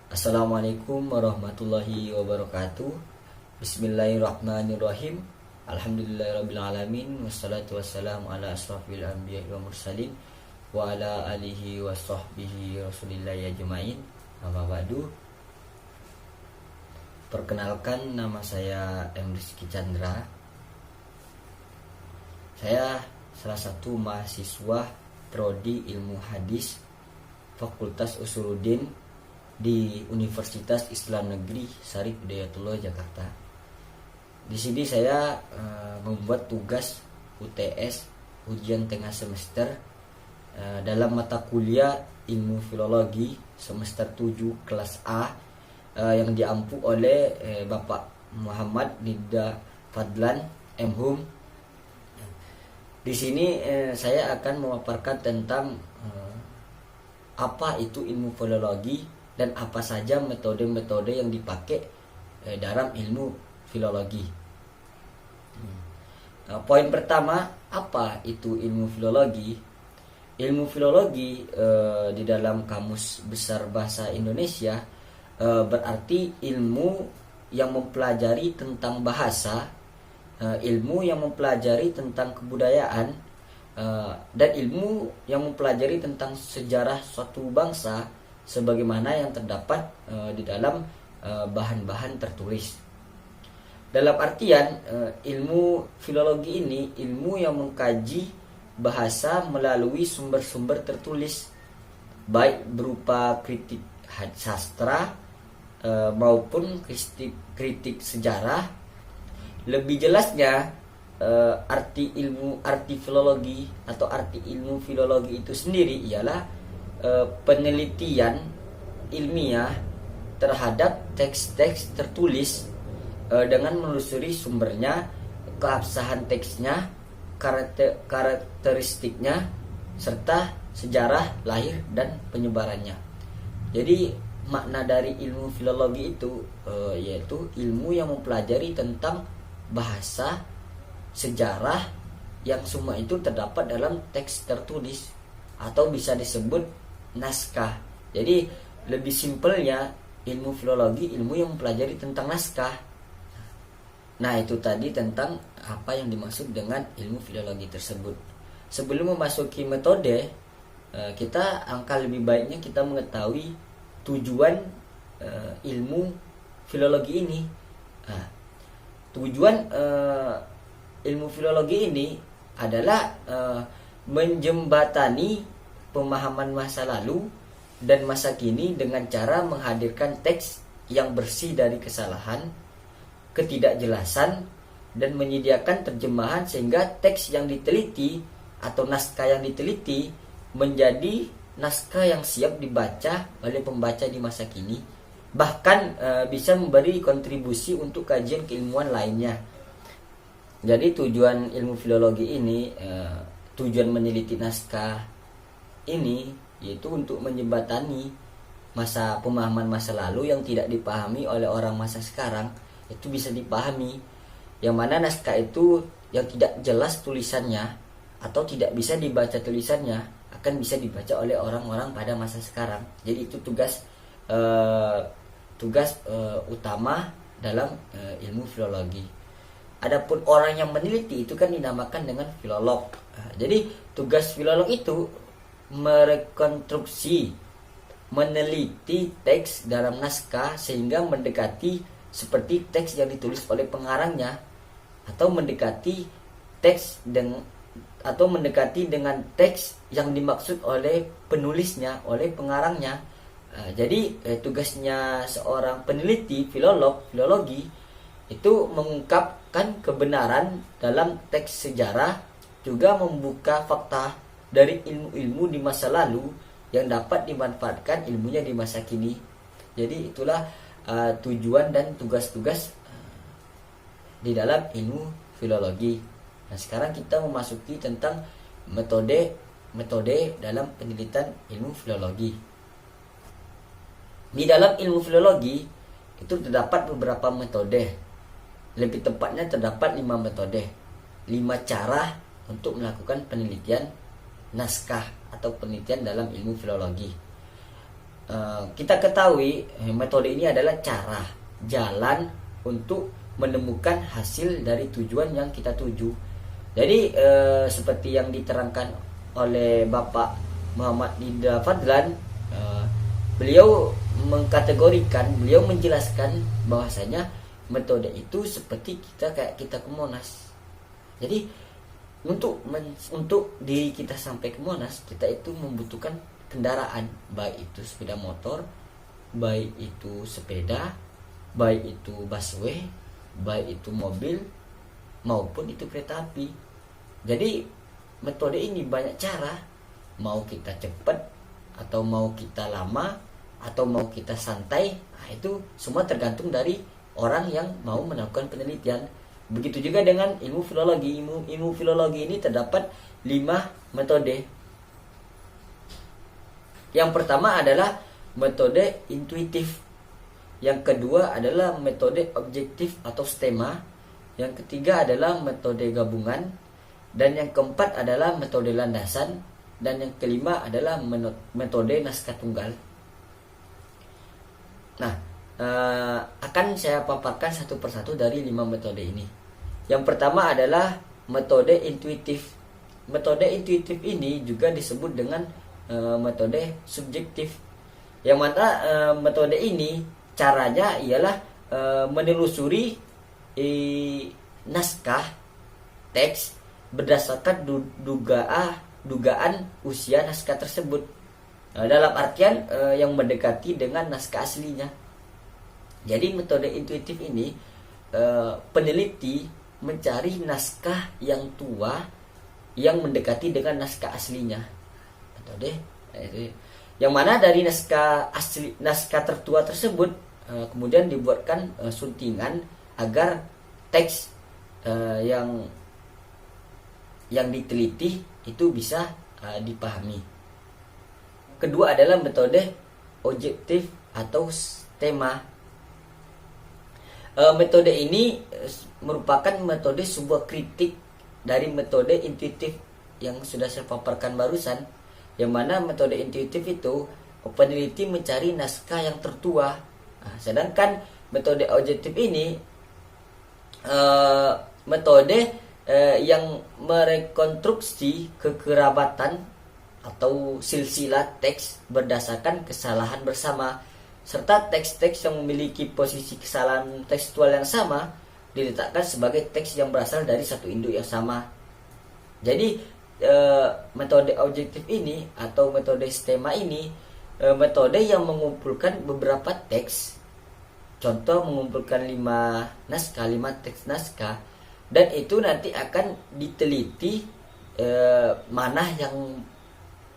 Assalamualaikum warahmatullahi wabarakatuh. Bismillahirrahmanirrahim. Alhamdulillahirrabbilalamin. Wassalatu wassalamu ala asrafil anbiya wa mursalin wa ala alihi wa sahbihi rasulillahi ajma'in. Amma ba'du. Perkenalkan, nama saya M. Rizky Chandra. Saya salah satu mahasiswa Prodi Ilmu Hadis Fakultas Usuluddin di Universitas Islam Negeri Syarif Hidayatullah Jakarta. Di sini saya membuat tugas UTS ujian tengah semester dalam mata kuliah Ilmu Filologi semester 7 kelas A yang diampu oleh Bapak Muhammad Nida Fadlan MHum. Di sini saya akan memaparkan tentang apa itu ilmu filologi dan apa saja metode-metode yang dipakai dalam ilmu filologi. Poin pertama, apa itu ilmu filologi? Ilmu filologi di dalam Kamus Besar Bahasa Indonesia berarti ilmu yang mempelajari tentang bahasa, ilmu yang mempelajari tentang kebudayaan, dan ilmu yang mempelajari tentang sejarah suatu bangsa sebagaimana yang terdapat di dalam bahan-bahan tertulis. Dalam artian ilmu filologi ini ilmu yang mengkaji bahasa melalui sumber-sumber tertulis, baik berupa kritik sastra maupun kritik sejarah. Lebih jelasnya arti filologi atau arti ilmu filologi itu sendiri ialah penelitian ilmiah terhadap teks-teks tertulis dengan menelusuri sumbernya, keabsahan teksnya, karakteristiknya, serta sejarah lahir dan penyebarannya. Jadi makna dari ilmu filologi itu yaitu ilmu yang mempelajari tentang bahasa, sejarah, yang semua itu terdapat dalam teks tertulis atau bisa disebut naskah. Jadi lebih simpelnya ilmu filologi ilmu yang mempelajari tentang naskah. Nah, itu tadi tentang apa yang dimaksud dengan ilmu filologi tersebut. Sebelum memasuki metode, kita angka lebih baiknya kita mengetahui tujuan ilmu filologi ini. Tujuan ilmu filologi ini adalah menjembatani pemahaman masa lalu dan masa kini dengan cara menghadirkan teks yang bersih dari kesalahan, ketidakjelasan, dan menyediakan terjemahan sehingga teks yang diteliti atau naskah yang diteliti menjadi naskah yang siap dibaca oleh pembaca di masa kini, bahkan bisa memberi kontribusi untuk kajian keilmuan lainnya. Jadi tujuan ilmu filologi ini, tujuan meneliti naskah ini yaitu untuk menjembatani pemahaman masa lalu yang tidak dipahami oleh orang masa sekarang, itu bisa dipahami, yang mana naskah itu yang tidak jelas tulisannya atau tidak bisa dibaca tulisannya akan bisa dibaca oleh orang-orang pada masa sekarang. Jadi itu tugas utama dalam ilmu filologi. Adapun orang yang meneliti itu kan dinamakan dengan filolog. Jadi tugas filolog itu merekonstruksi, meneliti teks dalam naskah sehingga mendekati seperti teks yang ditulis oleh pengarangnya, atau mendekati dengan teks yang dimaksud oleh penulisnya, oleh pengarangnya. Jadi tugasnya seorang peneliti filologi itu mengungkapkan kebenaran dalam teks sejarah, juga membuka fakta dari ilmu-ilmu di masa lalu yang dapat dimanfaatkan ilmunya di masa kini. Jadi itulah tujuan dan tugas-tugas di dalam ilmu filologi. Nah, sekarang kita memasuki tentang metode dalam penelitian ilmu filologi. Di dalam ilmu filologi itu terdapat beberapa metode. Lebih tepatnya terdapat 5 metode, 5 cara untuk melakukan penelitian naskah atau penelitian dalam ilmu filologi. kita ketahui metode ini adalah cara, jalan untuk menemukan hasil dari tujuan yang kita tuju. Jadi seperti yang diterangkan oleh Bapak Muhammad Nida Fadlan, beliau mengkategorikan, beliau menjelaskan bahwasanya metode itu seperti kayak kita ke Monas. Jadi untuk diri kita sampai ke Monas, kita itu membutuhkan kendaraan, baik itu sepeda motor, baik itu sepeda, baik itu busway, baik itu mobil, maupun itu kereta api. Jadi metode ini banyak cara, mau kita cepat atau mau kita lama atau mau kita santai, nah itu semua tergantung dari orang yang mau melakukan penelitian. Begitu juga dengan ilmu filologi. Ilmu filologi ini terdapat 5 metode. Yang pertama adalah metode intuitif. Yang kedua adalah metode objektif atau stema. Yang ketiga adalah metode gabungan. Dan yang keempat adalah metode landasan. Dan yang kelima adalah metode naskah tunggal. Nah, akan saya paparkan satu persatu dari 5 metode ini. Yang pertama adalah metode intuitif. Metode intuitif ini juga disebut dengan metode subjektif. Yang mana metode ini caranya ialah menelusuri naskah teks berdasarkan dugaan usia naskah tersebut. Dalam artian yang mendekati dengan naskah aslinya. Jadi metode intuitif ini peneliti mencari naskah yang tua yang mendekati dengan naskah aslinya. Metode yang mana dari naskah tertua tersebut kemudian dibuatkan suntingan agar teks yang diteliti itu bisa dipahami. Kedua adalah metode objektif atau stema. Metode ini merupakan metode sebuah kritik dari metode intuitif yang sudah saya paparkan barusan, yang mana metode intuitif itu peneliti mencari naskah yang tertua. Sedangkan metode objektif ini metode yang merekonstruksi kekerabatan atau silsilah teks berdasarkan kesalahan bersama, serta teks-teks yang memiliki posisi kesalahan tekstual yang sama diletakkan sebagai teks yang berasal dari satu induk yang sama. Jadi metode objektif ini atau metode stema ini metode yang mengumpulkan beberapa teks. Contoh mengumpulkan 5 teks naskah, dan itu nanti akan diteliti mana yang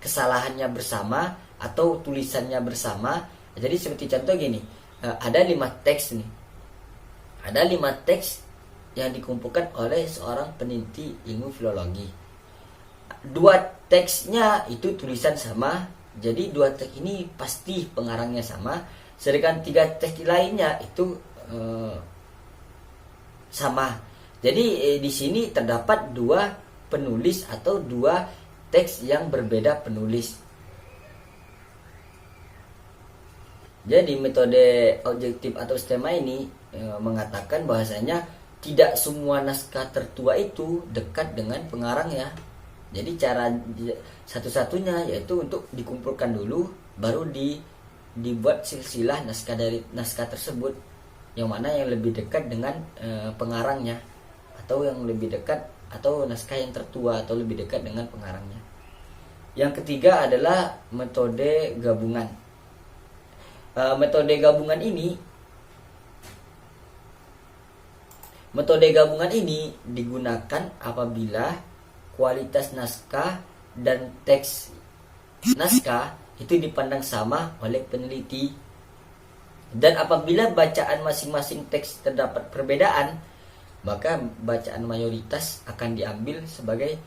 kesalahannya bersama atau tulisannya bersama. Jadi seperti contoh gini, ada 5 teks nih. Ada 5 teks yang dikumpulkan oleh seorang peneliti ilmu filologi. 2 teksnya itu tulisan sama, jadi 2 teks ini pasti pengarangnya sama. Sedangkan 3 teks lainnya itu sama. Jadi di sini terdapat 2 penulis atau 2 teks yang berbeda penulis. Jadi metode objektif atau stema ini mengatakan bahwasanya tidak semua naskah tertua itu dekat dengan pengarangnya. Jadi cara satu-satunya yaitu untuk dikumpulkan dulu, baru dibuat silsilah naskah dari naskah tersebut, yang mana yang lebih dekat dengan pengarangnya, atau yang lebih dekat, atau naskah yang tertua atau lebih dekat dengan pengarangnya. Yang ketiga adalah metode gabungan. Metode gabungan ini digunakan apabila kualitas naskah dan teks naskah itu dipandang sama oleh peneliti, dan apabila bacaan masing-masing teks terdapat perbedaan, maka bacaan mayoritas akan diambil sebagai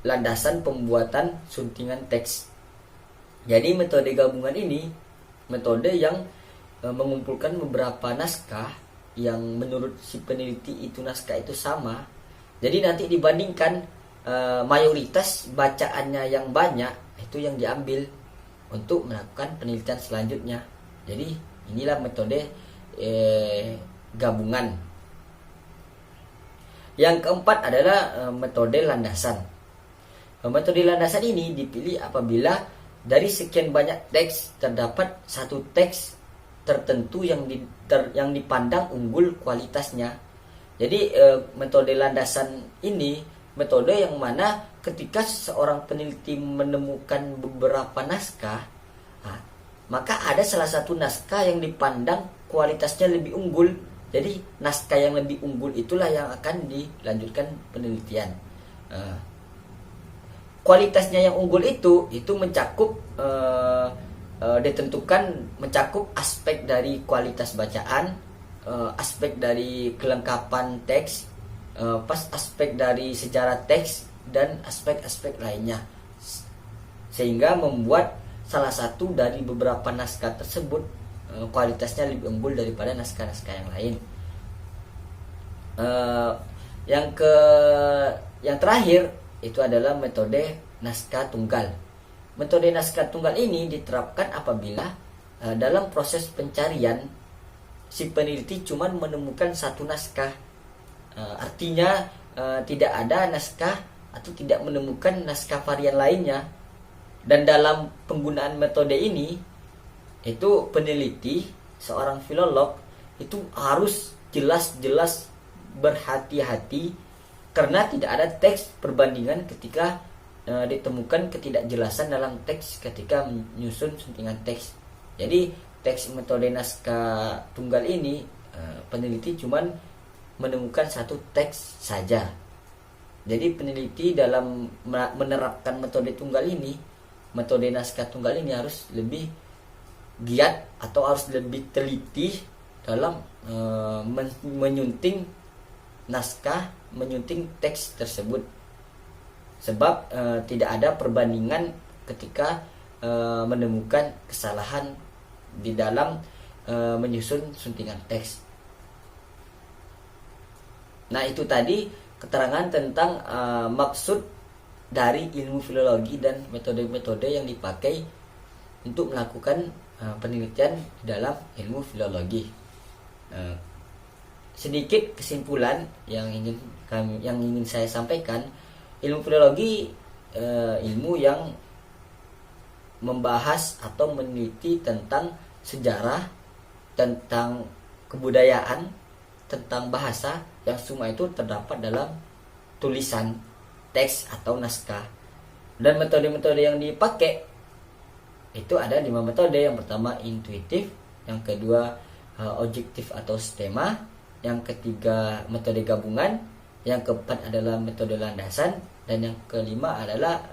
landasan pembuatan suntingan teks. Jadi metode gabungan ini metode yang mengumpulkan beberapa naskah yang menurut si peneliti itu naskah itu sama. Jadi nanti dibandingkan mayoritas bacaannya yang banyak itu yang diambil. untuk melakukan penelitian selanjutnya. Jadi inilah metode gabungan. Yang keempat adalah metode landasan. Metode landasan ini dipilih apabila dari sekian banyak teks terdapat satu teks tertentu yang dipandang unggul kualitasnya. Jadi metode landasan ini metode yang mana ketika seorang peneliti menemukan beberapa naskah, maka ada salah satu naskah yang dipandang kualitasnya lebih unggul. Jadi naskah yang lebih unggul itulah yang akan dilanjutkan penelitian. Kualitasnya yang unggul itu mencakup ditentukan mencakup aspek dari kualitas bacaan, aspek dari kelengkapan teks, aspek dari sejarah teks, dan aspek-aspek lainnya, sehingga membuat salah satu dari beberapa naskah tersebut kualitasnya lebih unggul daripada naskah-naskah yang lain. Yang terakhir itu adalah metode naskah tunggal. Metode naskah tunggal ini diterapkan apabila dalam proses pencarian si peneliti cuma menemukan satu naskah. Artinya tidak ada naskah atau tidak menemukan naskah varian lainnya. Dan dalam penggunaan metode ini, itu peneliti, seorang filolog itu harus jelas-jelas berhati-hati karena tidak ada teks perbandingan ketika ditemukan ketidakjelasan dalam teks ketika menyusun suntingan teks. Jadi teks metode naskah tunggal ini peneliti cuman menemukan satu teks saja. Jadi peneliti dalam menerapkan metode tunggal ini, metode naskah tunggal ini harus lebih giat atau harus lebih teliti dalam menyunting naskah, menyunting teks tersebut. Sebab tidak ada perbandingan ketika menemukan kesalahan di dalam menyusun suntingan teks. Nah, itu tadi keterangan tentang maksud dari ilmu filologi dan metode-metode yang dipakai untuk melakukan penelitian dalam ilmu filologi. Sedikit kesimpulan yang ingin saya sampaikan. Ilmu filologi ilmu yang membahas atau meneliti tentang sejarah, tentang kebudayaan, tentang bahasa, yang semua itu terdapat dalam tulisan, teks atau naskah. Dan metode-metode yang dipakai itu ada 5 metode. Yang pertama intuitif, yang kedua objektif atau sistema, yang ketiga metode gabungan, yang keempat adalah metode landasan, dan yang kelima adalah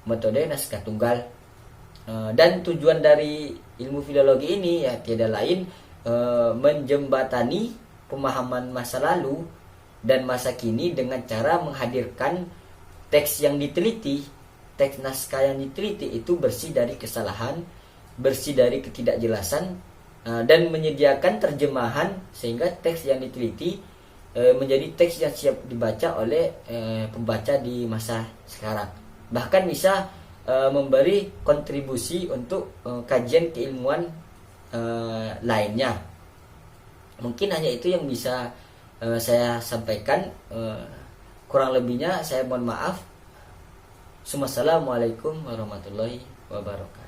metode naskah tunggal. Dan tujuan dari ilmu filologi ini ya tiada lain menjembatani pemahaman masa lalu dan masa kini dengan cara menghadirkan teks yang diteliti, teks naskah yang diteliti itu bersih dari kesalahan, bersih dari ketidakjelasan, dan menyediakan terjemahan sehingga teks yang diteliti menjadi teks yang siap dibaca oleh pembaca di masa sekarang. Bahkan bisa memberi kontribusi untuk kajian keilmuan lainnya. Mungkin hanya itu yang bisa saya sampaikan. Kurang lebihnya saya mohon maaf. Assalamualaikum warahmatullahi wabarakatuh.